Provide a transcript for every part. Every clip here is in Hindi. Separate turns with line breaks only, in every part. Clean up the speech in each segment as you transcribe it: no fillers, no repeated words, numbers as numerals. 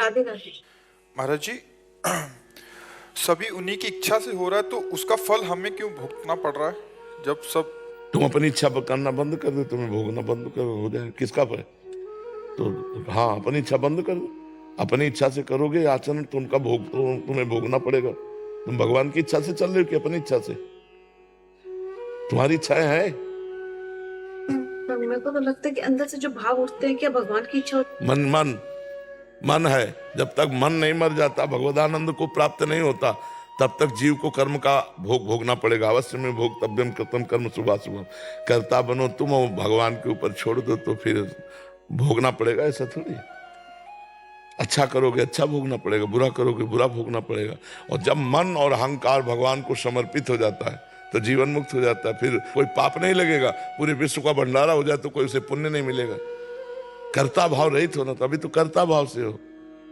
राधे राधे।
महाराज जी, सभी उन्हीं की इच्छा से हो रहा है तो उसका फल हमें क्यों भुगतना पड़ रहा है जब सब।
तुम अपनी इच्छा पर करना बंद कर दो, तुम्हें भोगना बंद करो, हो जाए किसका पर। तो हाँ, अपनी इच्छा बंद कर दो। अपनी इच्छा से करोगे आचरण तो उनका भोग तो तुम्हें भोगना पड़ेगा। तुम भगवान की इच्छा से चल रहे हो कि अपनी इच्छा से? तुम्हारी इच्छाएं है।
मेरे को तो लगता है कि अंदर से जो भाव उठते हैं, क्या भगवान की इच्छा
मन मन मन है। जब तक मन नहीं मर जाता, भगवदानंद को प्राप्त नहीं होता, तब तक जीव को कर्म का भोग भोगना पड़ेगा। अवश्य में भोक्तव्यम कृतम कर्म शुभा शुभम। करता बनो तुम और भगवान के ऊपर छोड़ दो तो फिर भोगना पड़ेगा। ऐसा थोड़ी। अच्छा करोगे अच्छा भोगना पड़ेगा, बुरा करोगे बुरा भोगना पड़ेगा। और जब मन और अहंकार भगवान को समर्पित हो जाता है तो जीवन मुक्त हो जाता है। फिर कोई पाप नहीं लगेगा। पूरे विश्व का भंडारा हो जाए तो कोई उसे पुण्य नहीं मिलेगा। कर्ता भाव रहित होना, तो अभी तो कर्ता भाव से हो।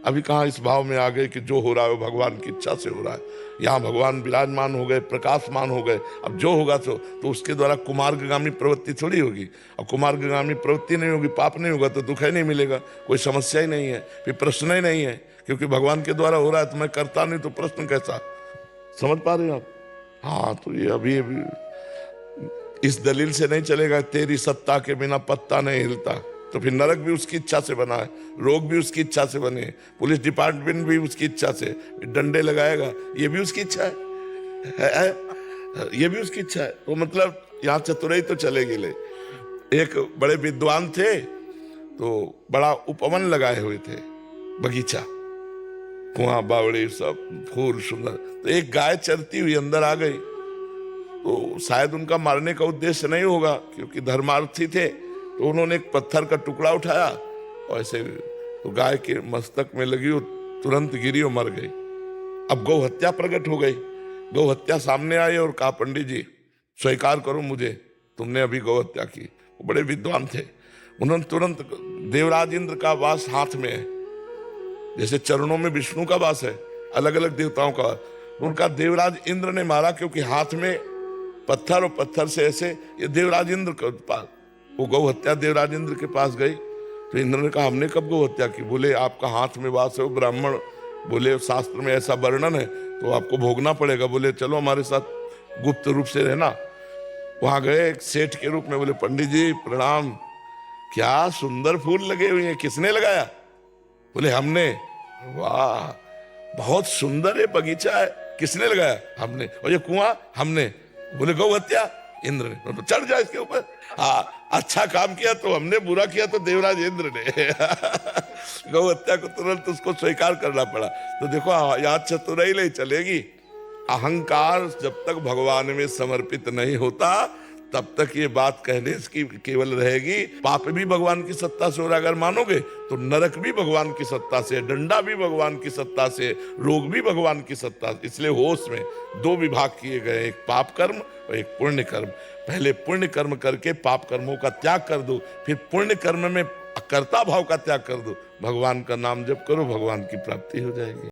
अभी कहाँ इस भाव में आ गए कि जो हो रहा है वो भगवान की इच्छा से हो रहा है। यहाँ भगवान विराजमान हो गए, प्रकाशमान हो गए। अब जो होगा तो उसके द्वारा कुमार्गामी प्रवृत्ति थोड़ी होगी। और कुमार्गामी प्रवृत्ति नहीं होगी, पाप नहीं होगा तो दुख ही नहीं मिलेगा, कोई समस्या ही नहीं है, फिर प्रश्न ही नहीं है। क्योंकि भगवान के द्वारा हो रहा है तो मैं करता नहीं तो प्रश्न कैसा। समझ पा रहे हो आप? हाँ, तो ये अभी इस दलील से नहीं चलेगा तेरी सत्ता के बिना पत्ता नहीं हिलता। तो फिर नरक भी उसकी इच्छा से बना है, रोग भी उसकी इच्छा से बने, पुलिस डिपार्टमेंट भी उसकी इच्छा से, डंडे लगाएगा ये भी उसकी इच्छा है, ये भी उसकी इच्छा है। तो मतलब यहाँ चतुराई तो चलेगी। ले एक बड़े विद्वान थे तो बड़ा उपवन लगाए हुए थे, बगीचा, कुआं बावड़ी सब फूल सुंदर। तो एक गाय चरती हुई अंदर आ गई। तो शायद उनका मारने का उद्देश्य नहीं होगा क्योंकि धर्मार्थी थे। तो उन्होंने एक पत्थर का टुकड़ा उठाया और ऐसे तो गाय के मस्तक में लगी, वो तुरंत गिरी और मर गई। अब गौ हत्या प्रकट हो गई। गौ हत्या सामने आई और कहा पंडित जी स्वीकार करो मुझे, तुमने अभी गौ हत्या की। वो बड़े विद्वान थे। उन्होंने तुरंत, देवराज इंद्र का वास हाथ में है, जैसे चरणों में विष्णु का वास है, अलग अलग देवताओं का। उनका देवराज इंद्र ने मारा क्योंकि हाथ में पत्थर और पत्थर से ऐसे, ये देवराज इंद्र के पास वो गौ हत्या देवराज इंद्र के पास गई। तो इंद्र ने कहा हमने कब गौ हत्या की? बोले आपका हाथ में वास है, वो ब्राह्मण बोले शास्त्र में ऐसा वर्णन है तो आपको भोगना पड़ेगा। बोले चलो हमारे साथ गुप्त रूप से रहना। वहां गए एक सेठ के रूप में। बोले पंडित जी प्रणाम, क्या सुंदर फूल लगे हुए हैं, किसने लगाया? बोले हमने। वाह, बहुत सुंदर है बगीचा है, किसने लगाया? हमने। और ये कुआं? हमने। बोले गौ हत्या? इंद्र ने। तो चढ़ जाए इसके ऊपर। हाँ, अच्छा काम किया तो हमने, बुरा किया तो देवराज इंद्र ने। गौ हत्या को तुरंत उसको स्वीकार करना पड़ा। तो देखो यहाँ चतुराई नहीं चलेगी। अहंकार जब तक भगवान में समर्पित नहीं होता तब तक ये बात कहने की केवल रहेगी। पाप भी भगवान की सत्ता से हो रहा है अगर मानोगे तो, नरक भी भगवान की सत्ता से, डंडा भी भगवान की सत्ता से, रोग भी भगवान की सत्ता से। इसलिए होश में दो विभाग किए गए, एक पाप कर्म और एक पुण्य कर्म। पहले पुण्य कर्म करके पाप कर्मों का त्याग कर दो, फिर पुण्य कर्म में कर्ता भाव का त्याग कर दो। भगवान का नाम जप करो, भगवान की प्राप्ति हो जाएगी।